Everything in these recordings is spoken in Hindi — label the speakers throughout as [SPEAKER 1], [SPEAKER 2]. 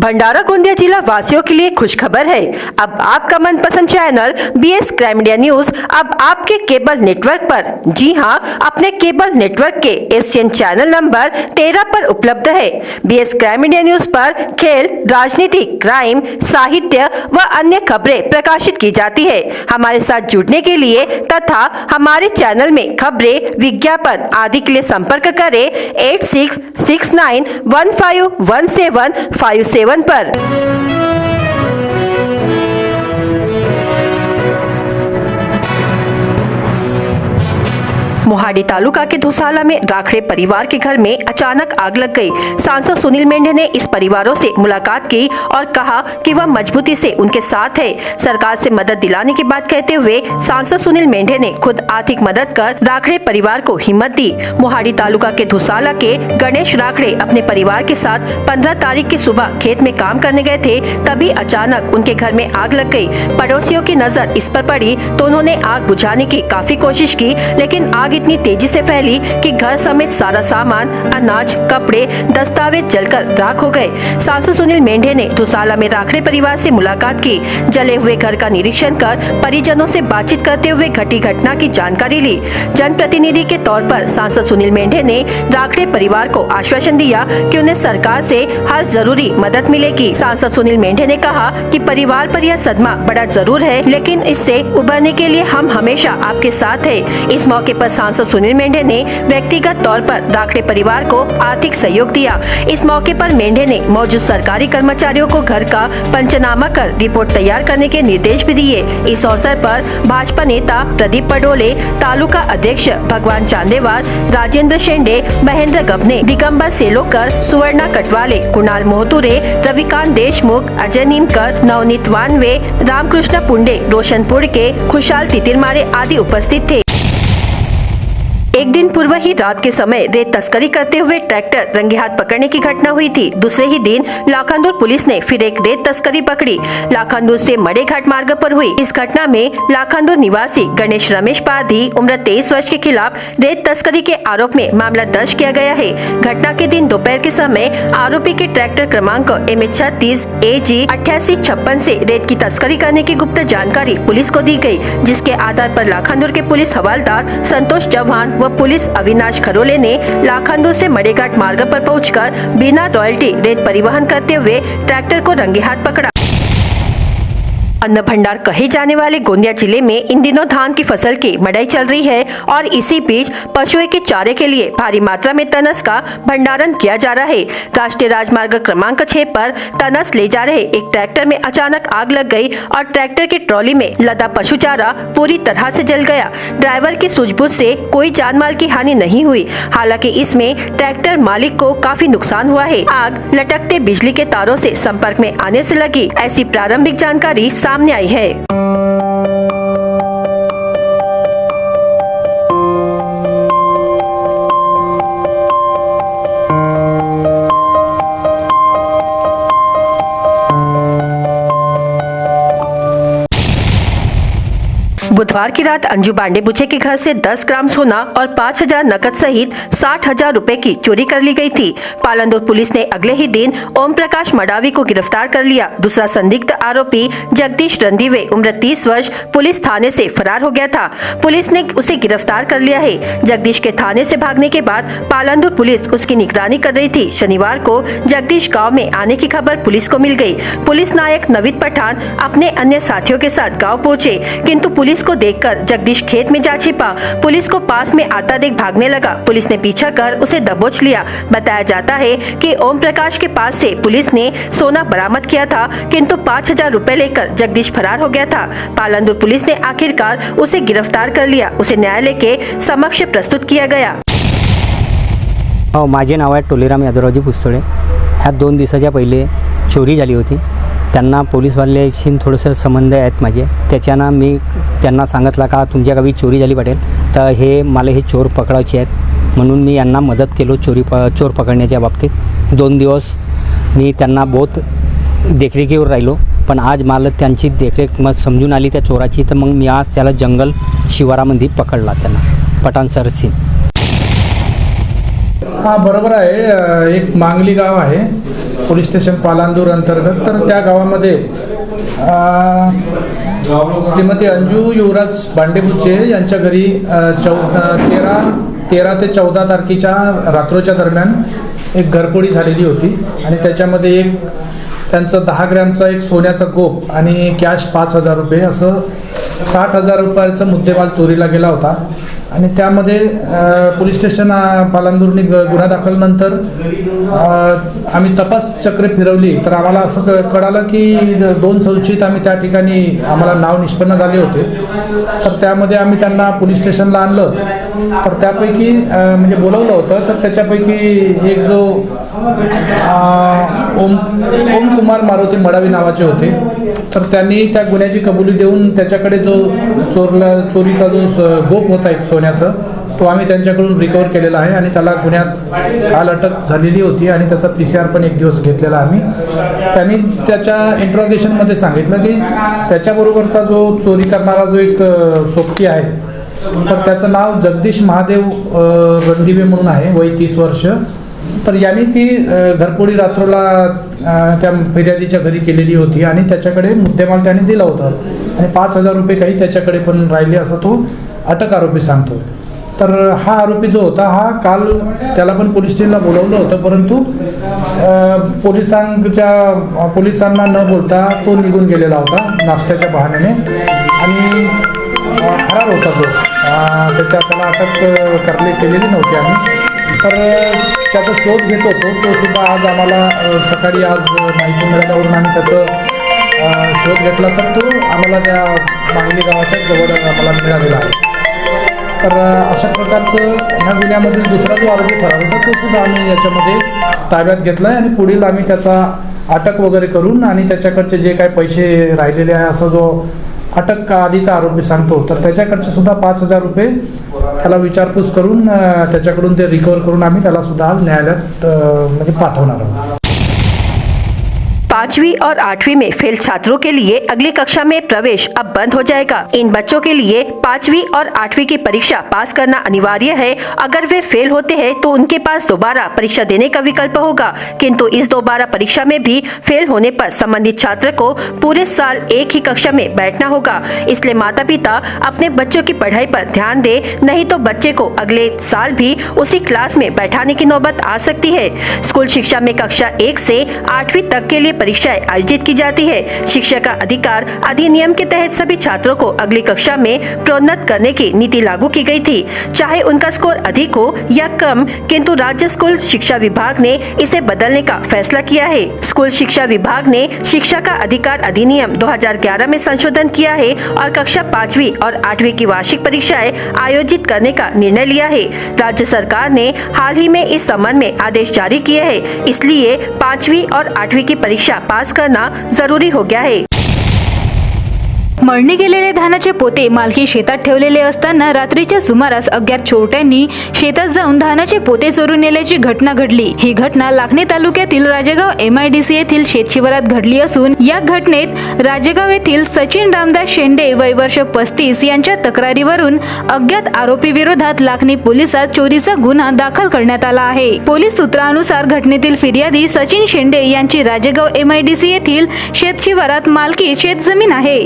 [SPEAKER 1] भंडारा गोंदिया जिला वासियों के लिए खुशखबर है। अब आपका मनपसंद channel BS crime India news अब आपके केबल नेटवर्क पर, जी हां, अपने केबल नेटवर्क के एशियन चैनल नंबर 13 पर उपलब्ध है। BS क्राइम इंडिया न्यूज पर खेल, राजनीति, क्राइम, साहित्य व अन्य खबरें प्रकाशित की जाती है। हमारे साथ जुड़ने के लिए तथा हमारे चैनल में खबरें, विज्ञापन आदि के लिए संपर्क करें 8669151757 पर। मोहाड़ी तालुका के धुसाला में राखड़े परिवार के घर में अचानक आग लग गई। सांसद सुनील मेंढे ने इस परिवारों से मुलाकात की और कहा कि वह मजबूती से उनके साथ है। सरकार से मदद दिलाने की बात कहते हुए सांसद सुनील मेंढे ने खुद आर्थिक मदद कर राखड़े परिवार को हिम्मत दी। मोहाड़ी तालुका के धुसाला के गणेश राखड़े अपने परिवार के साथ 15 तारीख की सुबह खेत में काम करने गए थे, तभी अचानक उनके घर में आग लग गई। पड़ोसियों की नजर इस पर पड़ी तो उन्होंने आग बुझाने की काफी कोशिश की, लेकिन आग इतनी तेजी से फैली कि घर समेत सारा सामान, अनाज, कपड़े, दस्तावेज जलकर राख हो गए। सांसद सुनील मेंढे ने धुसाला में राखड़े परिवार से मुलाकात की। जले हुए घर का निरीक्षण कर परिजनों से बातचीत करते हुए घटी घटना की जानकारी ली। जनप्रतिनिधि के तौर पर सांसद सुनील मेंढे ने राखड़े परिवार को आश्वासन दिया कि उन्हें सरकार से हर जरूरी मदद मिलेगी। सांसद सुनील मेंढे ने कहा कि परिवार पर यह सदमा बड़ा जरूर है, लेकिन इससे उबरने के लिए हम हमेशा आपके साथ हैं। इस मौके पर सांसद सुनील मेंढे ने व्यक्तिगत तौर पर राखड़े परिवार को आर्थिक सहयोग दिया। इस मौके पर मेंढे ने मौजूद सरकारी कर्मचारियों को घर का पंचनामा कर रिपोर्ट तैयार करने के निर्देश भी दिए। इस अवसर पर भाजपा नेता प्रदीप पडोले, तालुका अध्यक्ष भगवान चांदेवार, राजेंद्र शेंडे, महेंद्र गबने, दिगंबर सेलोकर, सुवर्णा कटवाले, कुणाल मोहतुरे, रविकांत देशमुख, अजय नीमकर, नवनीत वानवे, रामकृष्ण पुंडे, रोशन पुड़के, खुशाल तितिरमारे आदि उपस्थित थे। एक दिन पूर्व ही रात के समय रेत तस्करी करते हुए ट्रैक्टर रंगे हाथ पकड़ने की घटना हुई थी। दूसरे ही दिन लाखांदूर पुलिस ने फिर एक रेत तस्करी पकड़ी। लाखांदूर से मड़े घाट मार्ग पर हुई इस घटना में लाखांदूर निवासी गणेश रमेश पाधी उम्र 23 वर्ष के खिलाफ रेत तस्करी के आरोप में मामला दर्ज किया गया है। घटना के दिन दोपहर के समय आरोपी के ट्रैक्टर क्रमांक MH36 AG 8856 से रेत की तस्करी करने की गुप्त जानकारी पुलिस को दी गयी, जिसके आधार पर लाखांदूर के पुलिस हवलदार संतोष चौहान पुलिस अविनाश खरोले ने लाखांदूर से मड़ेघाट मार्ग पर पहुंचकर बिना रॉयल्टी रेत परिवहन करते हुए ट्रैक्टर को रंगे हाथ पकड़ा। अन्न भंडार कहे जाने वाले गोंदिया जिले में इन दिनों धान की फसल की मड़ाई चल रही है और इसी बीच पशुओं के चारे के लिए भारी मात्रा में तनस का भंडारण किया जा रहा है। राष्ट्रीय राजमार्ग क्रमांक 6 पर तनस ले जा रहे एक ट्रैक्टर में अचानक आग लग गई और ट्रैक्टर की ट्रॉली में लदा पशु चारा पूरी तरह से जल गया। ड्राइवर की सूझबूझ से कोई जानमाल की हानि नहीं हुई, हालांकि इसमें ट्रैक्टर मालिक को काफी नुकसान हुआ है। आग लटकते बिजली के तारों से संपर्क में आने से लगी, ऐसी प्रारंभिक जानकारी सामने आई है। बुधवार की रात अंजू बांडे बुचे के घर से 10 ग्राम सोना और 5000 नकद सहित 60,000 रुपए की चोरी कर ली गई थी। पालंदुर पुलिस ने अगले ही दिन ओम प्रकाश मडावी को गिरफ्तार कर लिया। दूसरा संदिग्ध आरोपी जगदीश रंधीवे उम्र 30 वर्ष पुलिस थाने से फरार हो गया था। पुलिस ने उसे गिरफ्तार कर लिया है। जगदीश के थाने से भागने के बाद पालंदुर पुलिस उसकी निगरानी कर रही थी। शनिवार को जगदीश गाँव में आने की खबर पुलिस को मिल गयी। पुलिस नायक नवीद पठान अपने अन्य साथियों के साथ गाँव पहुँचे, किन्तु पुलिस को देखकर जगदीश खेत में जा छिपा। पुलिस को पास में आता देख भागने लगा। पुलिस ने पीछा कर उसे दबोच लिया। बताया जाता है कि ओम प्रकाश के पास से पुलिस ने सोना बरामद किया था, किंतु 5000 रुपए लेकर जगदीश फरार हो गया था। पालंदुर पुलिस ने आखिरकार उसे गिरफ्तार कर लिया। उसे न्यायालय के समक्ष प्रस्तुत किया गया।
[SPEAKER 2] माझे नाव आहे टोलेराम यादवरावजी पुस्तळे। ह्या 2 दिवसाच्या पहिले चोरी झाली होती। त्यांना पोलीसवाल्याशी थोडंसं संबंध आहेत माझे, त्याच्यानं मी त्यांना सांगितलं का तुमच्या गावी चोरी झाली पाटील, तर हे मला हे चोर पकडायचे आहेत म्हणून मी यांना मदत केलो चोर पकडण्याच्या बाबतीत। 2 दिवस मी त्यांना बहुत देखरेखीवर राहिलो, पण आज मला त्यांची देखरेख मग समजून आली त्या चोराची, तर मग मी आज त्याला जंगल शिवारामध्ये पकडला त्यांना, पठाण सर सिंग।
[SPEAKER 3] हा बरोबर आहे. एक मांगली गाव आहे पोलीस स्टेशन पालांदूर अंतर्गत. तर त्या गावामध्ये श्रीमती अंजू युवराज भांडेपुचे यांच्या घरी 13 ते 14 तारखेच्या रात्रोच्या दरम्यान एक घरफोडी झालेली होती आणि त्याच्यामध्ये एक त्यांचं 10 ग्रॅमचा एक सोन्याचा गोप आणि कॅश 5,000 रुपये असं 60,000 रुपयाचा मुद्देमाल चोरीला गेला होता. आणि त्यामध्ये पोलीस स्टेशन पालांदूरने गुन्हा दाखलनंतर आम्ही तपास चक्र फिरवली तर आम्हाला असं कळालं की 2 संशयित आम्ही त्या ठिकाणी आम्हाला नाव निष्पन्न झाले होते. तर त्यामध्ये आम्ही त्यांना पोलीस स्टेशनला आणलं. तर त्यापैकी म्हणजे बोलवलं होतं. तर त्याच्यापैकी एक जो ओम कुमार मारुती मडावी नावाचे होते. तर त्यांनी त्या गुन्ह्याची कबुली देऊन त्याच्याकडे जो चोरीचा जो गोप होता एक सोन्याचं तो आम्ही त्यांच्याकडून रिकवर केलेला आहे आणि त्याला गुन्ह्यात काल अटक झालेली होती आणि त्याचा PCR पण 1 दिवस घेतलेला आम्ही. त्यांनी त्याच्या इंट्रोगेशनमध्ये सांगितलं की त्याच्याबरोबरचा जो चोरी करणारा जो एक सोबती आहे तर त्याचं नाव जगदीश महादेव रणदिवे म्हणून आहे, वय 30 वर्ष. तर यांनी ती घरफोडी रात्रोला त्या फिर्यादीच्या घरी केलेली होती आणि त्याच्याकडे मुद्देमाल त्याने दिला होता आणि 5,000 रुपये काही त्याच्याकडे पण राहिले असं तो अटक आरोपी सांगतो. तर हा आरोपी जो होता हा काल त्याला पण पोलीस स्टेशनला बोलवलं होतं परंतु पोलिसांना न बोलता तो निघून गेलेला होता नाश्त्याच्या बहाण्याने आणि फरार होता तो. त्याला अटक केलेली नव्हती आम्ही. तर त्याचा शोध घेत होतो. तो सुद्धा आज आम्हाला सकाळी आज माहिती मिळाल्यावरून आम्ही त्याचा शोध घेतला तर तो आम्हाला त्या मांगली गावाच्या जवळ आम्हाला मिळालेला आहे. तर अशा प्रकारचं ह्या गुन्ह्यामधील दुसरा जो आरोपी फरार होता तो सुद्धा आम्ही याच्यामध्ये ताब्यात घेतला आहे आणि पुढील आम्ही त्याचा अटक वगैरे करून आणि त्याच्याकडचे जे काही पैसे राहिलेले आहे असा जो अटक का आधीचा आरोपी सांगतो तर त्याच्याकडचे सुद्धा 5,000 रुपये त्याला विचारपूस करून त्याच्याकडून ते रिकवर करून आम्ही त्याला सुद्धा आज न्यायालयात म्हणजे पाठवणार आहोत.
[SPEAKER 1] 5वीं और 8वीं में फेल छात्रों के लिए अगली कक्षा में प्रवेश अब बंद हो जाएगा। इन बच्चों के लिए 5वीं और 8वीं की परीक्षा पास करना अनिवार्य है। अगर वे फेल होते हैं तो उनके पास दोबारा परीक्षा देने का विकल्प होगा, किंतु इस दोबारा परीक्षा में भी फेल होने पर संबंधित छात्र को पूरे साल एक ही कक्षा में बैठना होगा। इसलिए माता पिता अपने बच्चों की पढ़ाई पर ध्यान दे, नहीं तो बच्चे को अगले साल भी उसी क्लास में बैठाने की नौबत आ सकती है। स्कूल शिक्षा में कक्षा 1 से 8वीं तक के लिए परीक्षाएं आयोजित की जाती है। शिक्षा का अधिकार अधिनियम के तहत सभी छात्रों को अगली कक्षा में प्रोन्नत करने की नीति लागू की गई थी, चाहे उनका स्कोर अधिक हो या कम, किंतु राज्य स्कूल शिक्षा विभाग ने इसे बदलने का फैसला किया है। स्कूल शिक्षा विभाग ने शिक्षा का अधिकार अधिनियम 2011 में संशोधन किया है और कक्षा 5वीं और 8वीं की वार्षिक परीक्षाएं आयोजित करने का निर्णय लिया है। राज्य सरकार ने हाल ही में इस संबंध में आदेश जारी किए हैं, इसलिए 5वीं और 8वीं की परीक्षा पास करना जरूरी हो गया है।
[SPEAKER 4] मळणी केलेले धानाचे पोते मालकी शेतात ठेवलेले असताना रात्रीच्या सुमारास अज्ञात चोरट्यांनी शेतात जाऊन धानाचे पोते चोरून नेल्याची घटना घडली। ही घटना लाखनी तालुक्यातील राजेगाव MIDC येथील शेतशिवारात घडली असून या घटनेत राजेगाव येथील सचिन रामदास शेंडे वय वर्ष 35 यांच्या तक्रारीवरून अज्ञात आरोपी विरोधात लाखनी पोलिसात चोरीचा गुन्हा दाखल करण्यात आला आहे। पोलीस सूत्रानुसार घटनेतील फिर्यादी सचिन शेंडे यांची राजेगाव MIDC येथील शेतशिवारात मालकी शेतजमीन आहे।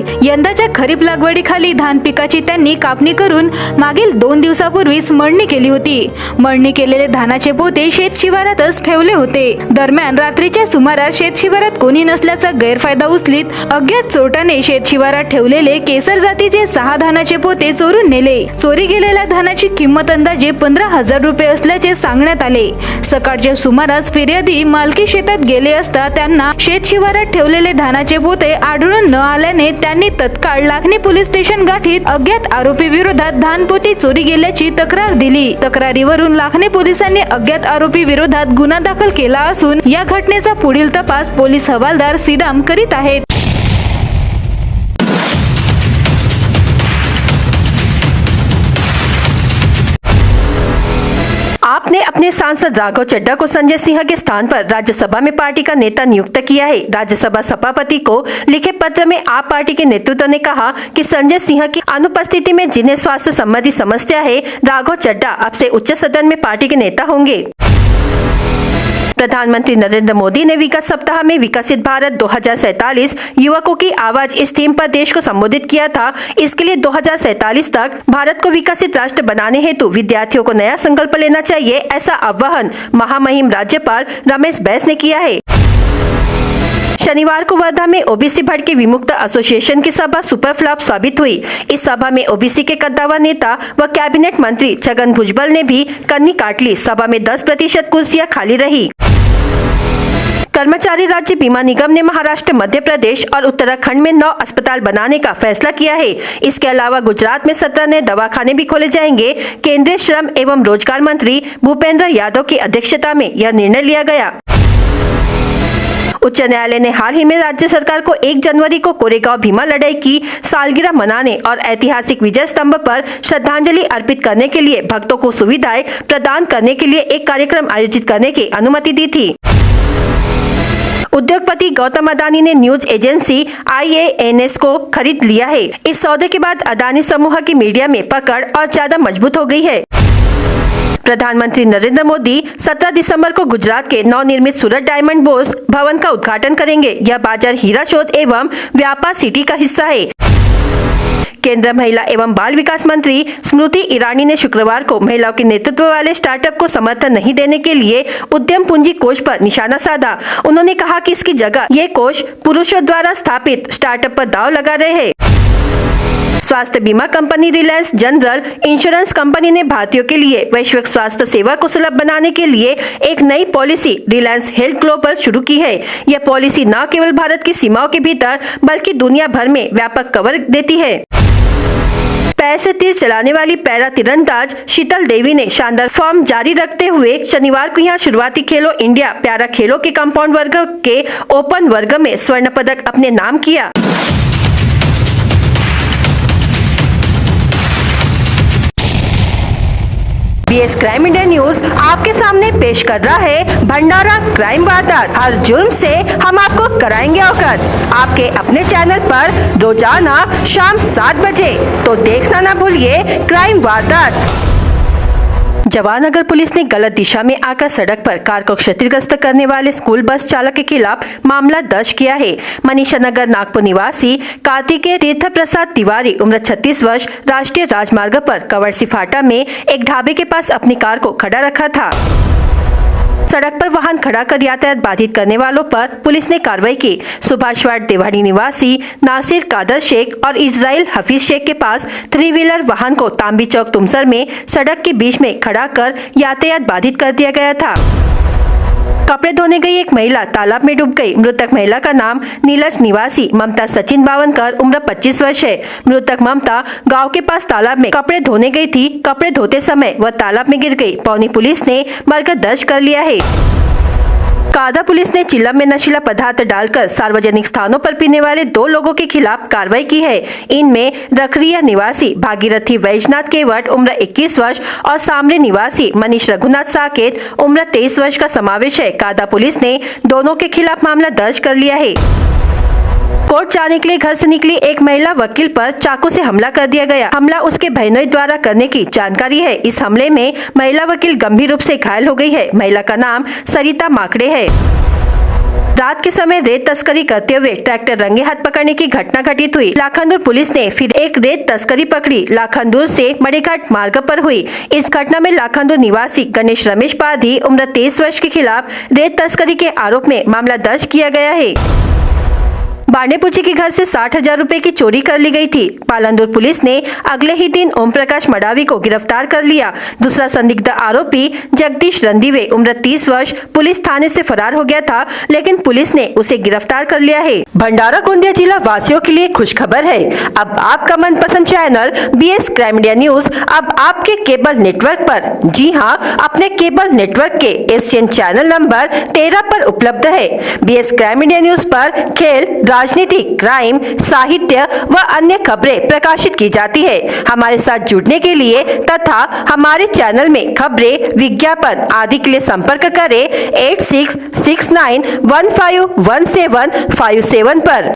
[SPEAKER 4] यंदाच्या खरीप लागवडीखाली धान पिकाची त्यांनी कापणी करून मागील 2 दिवसापूर्वीच मळणी केली होती। मळणी केलेले धानाचे पोते शेत शिवारातच ठेवले होते। दरम्यान रात्रीच्या सुमारास शेत शिवारात कोणी नसल्याचा गैरफायदा उचलीत अज्ञात चोरट्याने शेत शिवारात ठेवलेले केसर जातीचे 6 धानाचे पोते चोरून नेले। चोरी गेलेल्या धानाची किंमत अंदाजे 15,000 रुपये असल्याचे सांगण्यात आले। सकाळच्या सुमारास फिर्यादी मालकी शेतात गेले असता त्यांना शेत शिवारात ठेवलेले धानाचे पोते आढळून न आल्याने त्यांनी तत्काळ लाखनी पोलीस स्टेशन गाठीत अज्ञात आरोपी विरोधात धानपोती चोरी गेल्याची तक्रार दिली। तक्रारीवरून लाखनी पोलिसांनी अज्ञात आरोपी विरोधात गुन्हा दाखल केला असून या घटनेचा पुढील तपास पोलीस हवालदार श्रीराम करीत आहेत।
[SPEAKER 1] आपने अपने सांसद राघव चड्ढा को संजय सिंह के स्थान पर राज्यसभा में पार्टी का नेता नियुक्त किया है। राज्यसभा सभापति को लिखे पत्र में आप पार्टी के नेतृत्व ने कहा कि संजय सिंह की अनुपस्थिति में जिन्हें स्वास्थ्य संबंधी समस्या है, राघव चड्ढा अब से उच्च सदन में पार्टी के नेता होंगे। प्रधानमंत्री नरेंद्र मोदी ने विगत सप्ताह में विकसित भारत 2047 युवकों की आवाज इस थीम पर देश को संबोधित किया था। इसके लिए 2047 तक भारत को विकसित राष्ट्र बनाने हेतु विद्यार्थियों को नया संकल्प लेना चाहिए, ऐसा आह्वान महामहिम राज्यपाल रमेश बैस ने किया है। शनिवार को वर्धा में ओबीसी भड़के विमुक्त एसोसिएशन की सभा सुपर फ्लॉप साबित हुई। इस सभा में ओबीसी के कद्दावर नेता व कैबिनेट मंत्री छगन भुजबल ने भी कन्नी काट ली। सभा में 10% कुर्सियां खाली रही। कर्मचारी राज्य बीमा निगम ने महाराष्ट्र, मध्य प्रदेश और उत्तराखंड में 9 अस्पताल बनाने का फैसला किया है। इसके अलावा गुजरात में 17 नए दवाखाने भी खोले जाएंगे। केंद्रीय श्रम एवं रोजगार मंत्री भूपेंद्र यादव की अध्यक्षता में यह निर्णय लिया गया। उच्च न्यायालय ने हाल ही में राज्य सरकार को 1 जनवरी को कोरेगांव भीमा लड़ाई की सालगिरह मनाने और ऐतिहासिक विजय स्तंभ पर श्रद्धांजलि अर्पित करने के लिए भक्तों को सुविधाएं प्रदान करने के लिए एक कार्यक्रम आयोजित करने की अनुमति दी थी। उद्योगपति गौतम अडानी ने न्यूज एजेंसी IANS को खरीद लिया है। इस सौदे के बाद अडानी समूह की मीडिया में पकड़ और ज्यादा मजबूत हो गई है। प्रधानमंत्री नरेंद्र मोदी 17 दिसंबर को गुजरात के नवनिर्मित सूरत डायमंड बोर्स भवन का उद्घाटन करेंगे। यह बाजार हीरा शोध एवं व्यापार सिटी का हिस्सा है। केंद्रीय महिला एवं बाल विकास मंत्री स्मृति ईरानी ने शुक्रवार को महिलाओं के नेतृत्व वाले स्टार्टअप को समर्थन नहीं देने के लिए उद्यम पूंजी कोष पर निशाना साधा। उन्होंने कहा कि इसकी जगह ये कोष पुरुषों द्वारा स्थापित स्टार्टअप पर दांव लगा रहे हैं। स्वास्थ्य बीमा company Reliance general insurance company ने भारतीयों के लिए वैश्विक स्वास्थ्य सेवा को सुलभ बनाने के लिए एक नई पॉलिसी रिलायंस हेल्थ ग्लोबल शुरू की है। यह पॉलिसी न केवल भारत की सीमाओं के भीतर बल्कि दुनिया भर में व्यापक कवर देती है। पैर से तीर चलाने वाली पैरा तीरंदाज शीतल देवी ने शानदार फॉर्म जारी रखते हुए शनिवार को यहां शुरुआती खेलो इंडिया प्यारा खेलों के कंपाउंड वर्ग के ओपन वर्ग में स्वर्ण पदक अपने नाम किया। BS क्राइम इंडिया न्यूज आपके सामने पेश कर रहा है भंडारा क्राइम वारदात। हर जुर्म से हम आपको कराएंगे अवगत। आपके अपने चैनल पर रोजाना शाम 7 बजे, तो देखना ना भूलिए क्राइम वारदात। जवाहरनगर पुलिस ने गलत दिशा में आकर सड़क पर कार को क्षतिग्रस्त करने वाले स्कूल बस चालक के खिलाफ मामला दर्ज किया है। मनीषा नगर नागपुर निवासी कार्तिकेय तीर्थ प्रसाद तिवारी उम्र 36 वर्ष राष्ट्रीय राजमार्ग पर कवरसी फाटा में एक ढाबे के पास अपनी कार को खड़ा रखा था। सड़क पर वाहन खड़ा कर यातायात बाधित करने वालों पर पुलिस ने कार्रवाई की। सुभाषवाड़ देवाड़ी निवासी नासिर कादर शेख और इजराइल हफीज शेख के पास 3 व्हीलर वाहन को तांबी चौक तुमसर में सड़क के बीच में खड़ा कर यातायात बाधित कर दिया गया था। कपड़े धोने गई एक महिला तालाब में डूब गई। मृतक महिला का नाम नीलज निवासी ममता सचिन बावनकर उम्र 25 वर्ष है। मृतक ममता गांव के पास तालाब में कपड़े धोने गई थी। कपड़े धोते समय वह तालाब में गिर गई। पौनी पुलिस ने मरकज दर्ज कर लिया है। कादा पुलिस ने चिल्लम में नशीला पदार्थ डालकर सार्वजनिक स्थानों पर पीने वाले 2 लोगों के खिलाफ कार्रवाई की है। इनमें रखरिया निवासी भागीरथी वैजनाथ केवट उम्र 21 वर्ष और सामने निवासी मनीष रघुनाथ साकेत उम्र 23 वर्ष का समावेश है। कादा पुलिस ने दोनों के खिलाफ मामला दर्ज कर लिया है। कोर्ट जाने के लिए घर से निकली एक महिला वकील पर चाकू से हमला कर दिया गया। हमला उसके बहनोई द्वारा करने की जानकारी है। इस हमले में महिला वकील गंभीर रूप से घायल हो गई है। महिला का नाम सरिता माकड़े है। रात के समय रेत तस्करी करते हुए ट्रैक्टर रंगे हाथ पकड़ने की घटना घटित हुई। लाखनदूर पुलिस ने फिर एक रेत तस्करी पकड़ी। लाखनदूर से मड़ीघाट मार्ग पर हुई। इस घटना में लाखनदूर निवासी गणेश रमेश पाधी उम्र 23 वर्ष के खिलाफ रेत तस्करी के आरोप में मामला दर्ज किया गया है। बांडेपुची के घर से 60,000 रुपए की चोरी कर ली गई थी। पालनदुर पुलिस ने अगले ही दिन ओम प्रकाश मडावी को गिरफ्तार कर लिया। दूसरा संदिग्ध आरोपी जगदीश रंदीवे उम्र 30 वर्ष पुलिस थाने से फरार हो गया था, लेकिन पुलिस ने उसे गिरफ्तार कर लिया है। भंडारा गोंदिया जिला वासियों के लिए खुशखबर है। अब आपका मनपसंद channel BS crime India news अब आपके केबल नेटवर्क पर, जी हाँ, अपने केबल नेटवर्क के एशियन चैनल नंबर 13 पर उपलब्ध है। BS क्राइम इंडिया न्यूज पर खेल, राजनीति, क्राइम, साहित्य व अन्य खबरें प्रकाशित की जाती है। हमारे साथ जुड़ने के लिए तथा हमारे चैनल में खबरें, विज्ञापन आदि के लिए संपर्क करें 8669151757 पर।